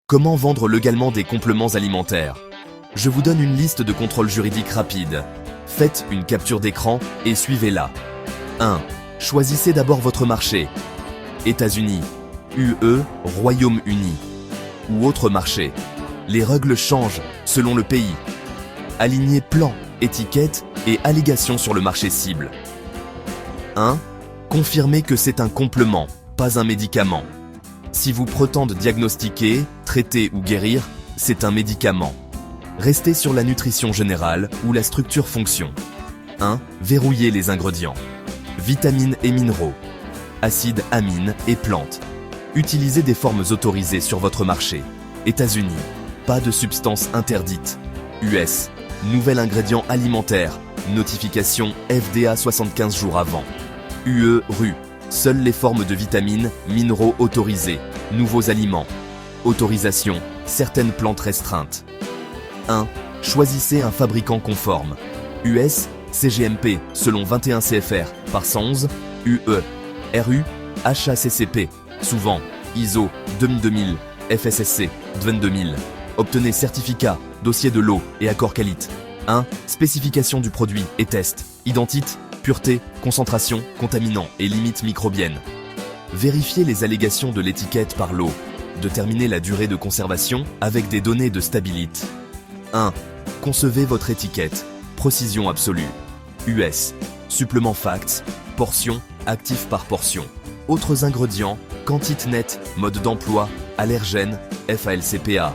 Comment vendre légalement des compléments alimentaires? Je vous donne une liste de contrôles juridiques rapides. Faites une capture d'écran et suivez-la. 1. Choisissez d'abord votre marché. États-Unis, UE, Royaume-Uni ou autre marché. Les règles changent selon le pays. Alignez plan, étiquette et allégations sur le marché cible. 1. Confirmez que c'est un complément, pas un médicament. Si vous prétendez diagnostiquer, traiter ou guérir, c'est un médicament. Restez sur la nutrition générale ou la structure fonction. 1. Verrouillez les ingrédients. Vitamines et minéraux. Acides, amines et plantes. Utilisez des formes autorisées sur votre marché. États-Unis. Pas de substances interdites. US. Nouvel ingrédient alimentaire. Notification FDA 75 jours avant. UE, RU. Seules les formes de vitamines, minéraux autorisés. Nouveaux aliments. Autorisation. Certaines plantes restreintes. 1. Choisissez un fabricant conforme. US, CGMP, selon 21 CFR, par 111, UE, RU, HACCP, souvent, ISO, 22000, FSSC, 22000. Obtenez certificat, dossier de l'eau et accord qualité. 1. Spécification du produit et test. Identité, pureté, concentration, contaminants et limites microbiennes. Vérifiez les allégations de l'étiquette par l'eau. Déterminez la durée de conservation avec des données de stabilité. 1. Concevez votre étiquette. Précision absolue. US. Supplément facts. Portion. Actif par portion. Autres ingrédients. Quantité nette. Mode d'emploi. Allergène. FALCPA.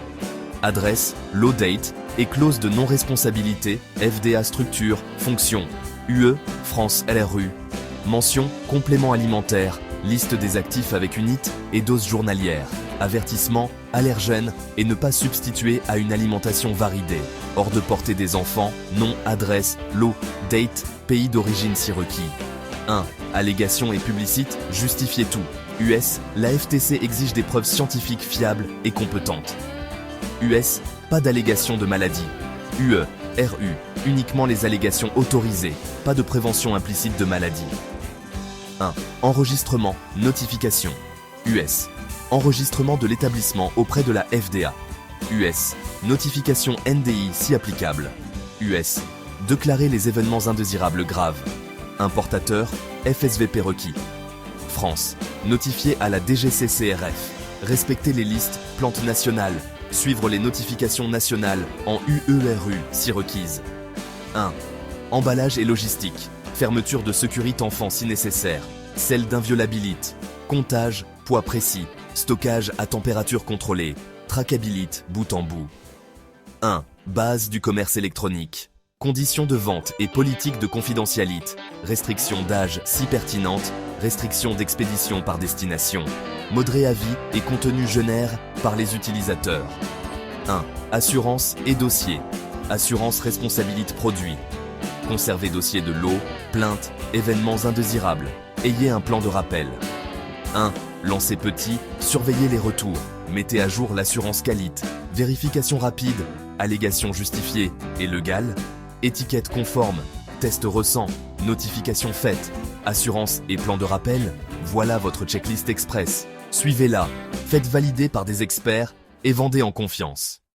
Adresse. Low date. Et clause de non-responsabilité. FDA structure. Fonction. UE. France LRU. Mention. Complément alimentaire. Liste des actifs avec unité et dose journalière. Avertissement, allergène et ne pas substituer à une alimentation validée. Hors de portée des enfants, nom, adresse, lot, date, pays d'origine si requis. 1. Allégation et publicite, justifiez tout. US, la FTC exige des preuves scientifiques fiables et compétentes. US, pas d'allégation de maladie. UE, RU, uniquement les allégations autorisées, pas de prévention implicite de maladie. 1. Enregistrement, notification. US. Enregistrement de l'établissement auprès de la FDA. US. Notification NDI si applicable. US. Déclarer les événements indésirables graves. Importateur, FSVP requis. France. Notifier à la DGCCRF. Respecter les listes, plantes nationales. Suivre les notifications nationales en UERU si requises. 1. Emballage et logistique. Fermeture de sécurité enfant si nécessaire. Celle d'inviolabilité. Comptage, poids précis. Stockage à température contrôlée. Traçabilité bout en bout. 1. Base du commerce électronique. Conditions de vente et politique de confidentialité. Restriction d'âge si pertinente. Restriction d'expédition par destination. Modéré avis et contenu génère par les utilisateurs. 1. Assurance et dossier. Assurance responsabilité produit. Conservez dossier de lot, plainte, événements indésirables. Ayez un plan de rappel. 1. Lancez petit, surveillez les retours. Mettez à jour l'assurance qualité. Vérification rapide, allégation justifiée et légale. Étiquette conforme, test récent, notification faite. Assurance et plan de rappel, voilà votre checklist express. Suivez-la, faites valider par des experts et vendez en confiance.